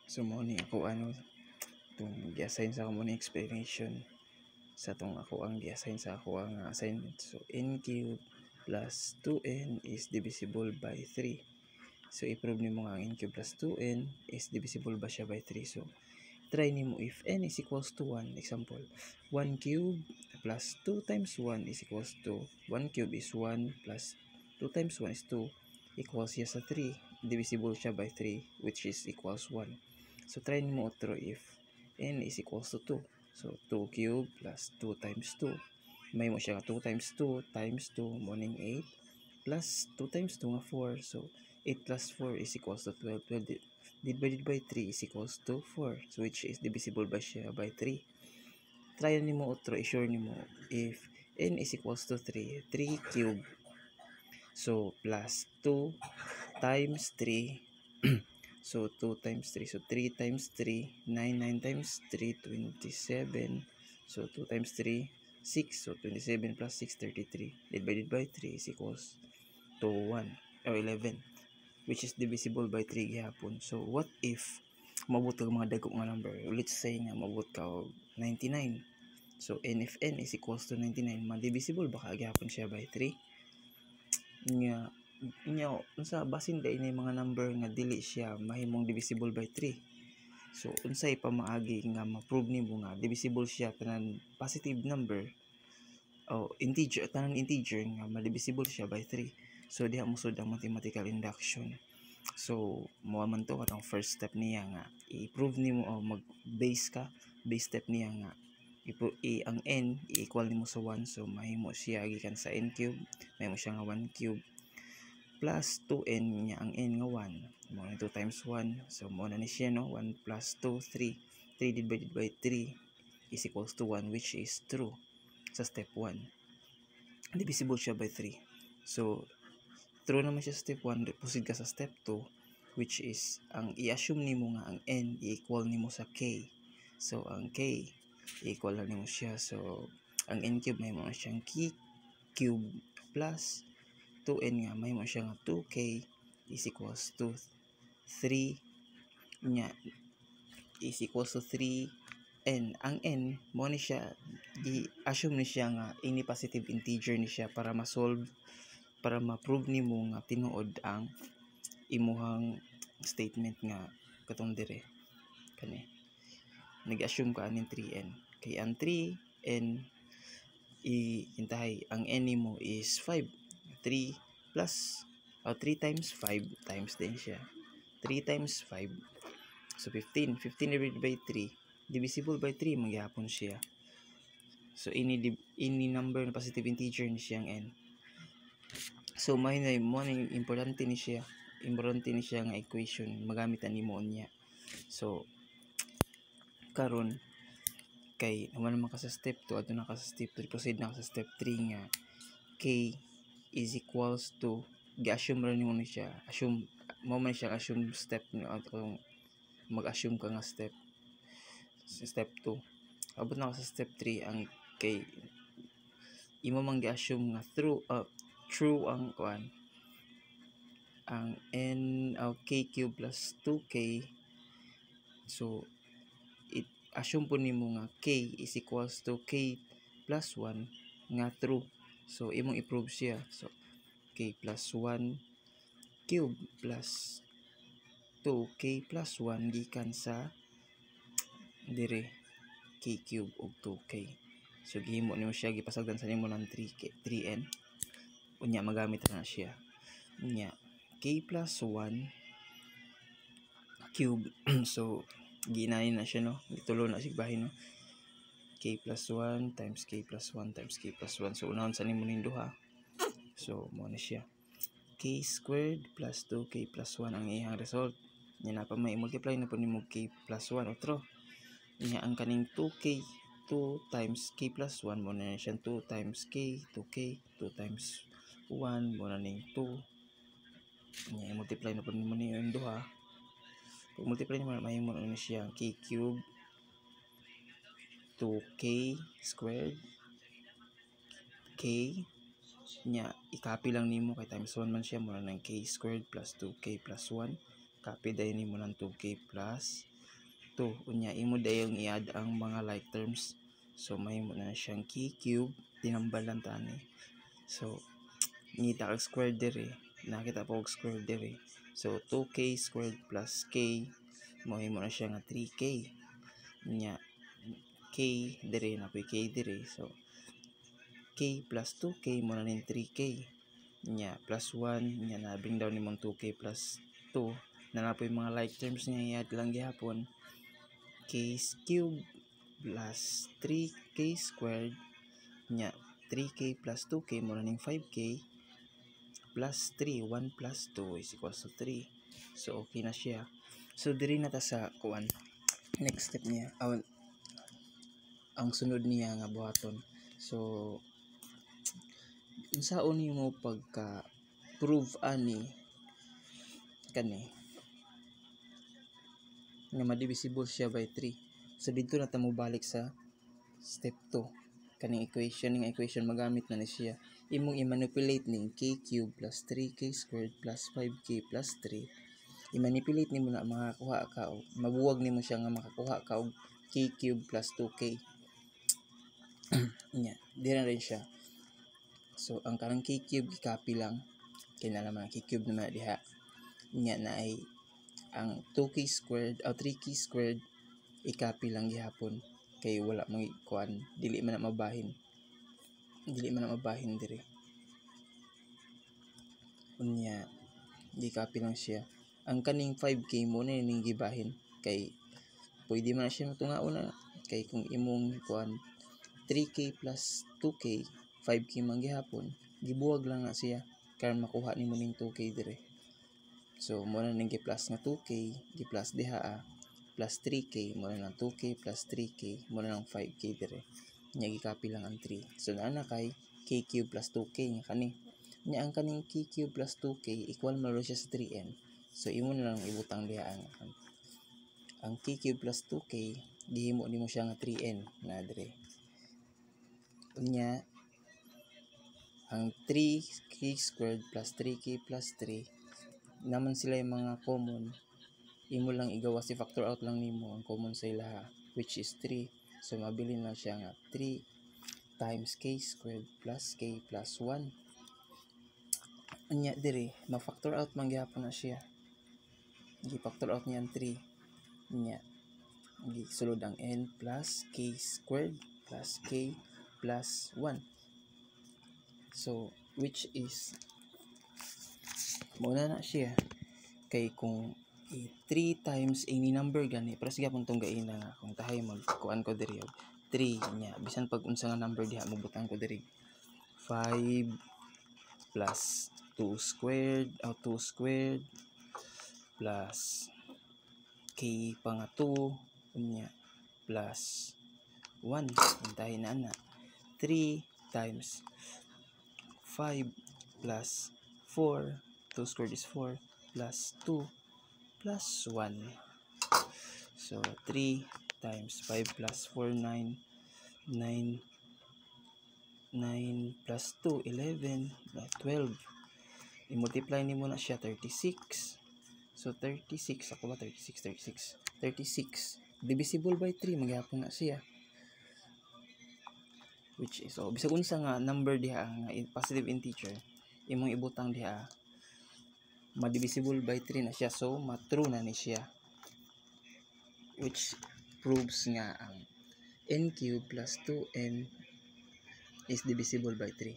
So mo ni ako itong gi-assign sa ako mo ni explanation sa itong ako ang gi-assign sa ako ang assignment. So n cube plus 2n is divisible by 3. So i-prove nimo nga ang n cube plus 2n is divisible ba siya by 3. So try nimo if n is equals to 1. Example, 1 cube plus 2 times 1 is equals to 1 cube is 1 plus 2 times 1 is 2 equals siya sa 3. Divisible siya by 3 which is equals 1. So try nimo otro if n is equals to 2. So 2 cube plus 2 times 2. May mo siya nga 2 times 2 times 2 morning 8 plus 2 times 2 nga 4. So 8 plus 4 is equals to 12. 12 divided by 3 is equals to 4. So which is divisible by siya by 3. Try nimo otro, i-sure nimo if n is equals to 3. 3 cube. So plus 2 times 3. So 2 times 3. So 3 times 3. 9. 9 times 3. 27. So 2 times 3. 6. So 27 plus 6. 33. Divided by 3 is equals to 1. Or 11. Which is divisible by 3 gihapon. So what if mabot ka mga dagko nga number? Let's say nga mabot ka 99. So n if n is equals to 99. Madivisible ba ka gihapon siya by 3? Nya unsa basin day ni mga number nga dili siya mahimong divisible by 3. So unsay pamaagi nga ma-prove nimo nga divisible siya tanan positive number o integer, tanan integer nga madivisible siya by 3. So diha mo sud ang mathematical induction. So mo man to katong first step niya nga i-prove nimo o mag-base ka, base step niya nga ang n i-equal nimo sa 1. So mahimo siya gikan sa n cube, mahimo siya nga 1 cube plus 2n niya ang n nga 1. Mo na 2 times 1. So mo na ni siya no, 1 plus 2 3. 3 divided by 3 is equals to 1 which is true sa step 1. Divisible siya by 3. So true naman siya sa step 1, proceed ka sa step 2 which is ang i-assume nimo nga ang n i-equal nimo sa k. So ang k equal na nimo siya. So ang n cube may mo siyang k cube plus 2n nga may mo siya nga 2k is equals to 3 nya is equals to 3n. Ang n mo ni siya i-assume ni siya nga any positive integer ni siya para ma-solve, para ma-prove nimo nga tinuod ang imuhang statement nga katong dire kani nag-assume ka aning 3n kay ang 3n intahay ang n nimo is 5. 3 plus 3 times 5 times din siya 3 times 5. So 15 divided by 3 divisible by 3 magyapon siya. So any number na positive integer ni siyang n. So may na mo ning importante ni siya nga equation magamit nimo niya. So karon kay naman ka sa step 2 adto na ka sa step 3, proceed na ka sa step 3 nga k is equals to gi-assume ra nimo ni siya, assume mo man siya assume step atong mag-assume ka nga step 2. Abot na ka sa step 3 ang k imo man gi-assume nga true ang kuan ang n k cube plus 2k. So assume po nimo nga k is equals to k plus 1 nga true. So imong i-prove siya. So k plus 1 cube plus 2k plus 1 gikan sa dire k cube ug 2k. So gihimo nimo siya gipasagdan sa nimo ng 3n unya magamit na siya unya k plus 1 cube. So ginahin na siya no, gitulo na sigbahin no, k plus 1 times k plus 1 times k plus 1. So unahon sa nimo ning duha. So mo na siya k squared plus 2k plus 1 ang iyang result. Nya na pa may multiply na po nimo k plus 1 otro. Nya ang kaning 2k 2 times k plus 1 mo na siya 2 times k 2k 2 times 1 mo na ning 2. Nya multiply na po nimo ni yung duha. Pag multiply naman mahimo na siya k cube 2k squared k nya i-copy lang nimo kay times 1 man siya mo na ng k squared plus 2k plus 1. Copy dayon nimo ng 2k plus 2. Unya imo dayong i-add ang mga like terms. So mahimo na siyang k cube, tinambalan tani. So ngita kag square diri, nakita po og square diri. So 2k squared plus k, mahimo na siya nga 3k. Unya k diri na k diri. So k plus 2k mo na ning 3k. Unya plus 1, unya na bring down nimong 2k plus 2. Nanapoy mga like terms niya i-add lang gihapon. K cube plus 3k squared, nya 3k plus 2k mo na ning 5k plus 3, 1 plus 2 is equals to 3. So okay na siya. So diri na ta sa kuan, next step niya ang sunod niya nga buhaton. So unsaon nimo pagka prove ani kani nga madivisible siya by 3. So dito na ta mo balik sa step 2. Kaning equation magamit na ni siya. Imong i-manipulate ning k cube plus 3k squared plus 5k plus 3. I-manipulate nimo na makakuha ka og mabuwag nimo siya nga makakuha ka og k cube plus 2k. Nya, di na rin siya. So ang kanang k cube i-copy lang kay na naman k cube naman diha. Nya na ay ang 2k squared o 3k squared i-copy lang gihapon kay wala mang kuan, dili man na mabahin diri. Unya gi-copy lang siya. Ang kaning 5k mo na ning gibahin kay pwede man siya matungaon na kay kung imong kuan 3k plus 2k 5k man gihapon, gibuwag lang na siya karon makuha nimo ning 2k dire. So mo na ning gi-plus nga 2k, gi-plus diha plus 3k mo na ng 2k plus 3k mo na ng 5k dire. Nya gi-copy lang ang 3. So naa kay k cube plus 2k nga kani. Nya ang kaning k cube plus 2k equal man siya sa 3n. So imo na lang ibutang diha ang k cube plus 2k gihimo nimo siya nga 3n na dire. Unya ang 3k squared plus 3k plus 3 naman sila yung mga common, imo lang igawas i-factor out lang nimo ang common sa ilaha which is 3. So mabilin lang siya nga 3 times k squared plus k plus 1. Anya diri ma-factor out man gyapon na siya. Gi-factor out niya ang 3. Nya gisulod ang n plus k squared plus k plus 1. So which is muna na siya kay kung 3 times any number gani para sige pong tunggain na nga kung tahay magkuan ko diri 3 nya bisan pag unsa nga number diha mabutang ko diri 5 plus 2 squared plus k pa nga 2 nya plus 1 tahay na 3 times 5 plus 4, 2 squared is 4 plus 2 plus 1. So 3 times 5 plus 4 9 plus 2 11 12. I-multiply nimo na siya 36. So 36 ako ba 36 divisible by 3 magyapon na siya. Which is so bisag unsa nga number diha nga positive integer imong ibutang diha madivisible by 3 na siya, so ma-true na ni siya, which proves nga ang n cube plus 2n is divisible by 3.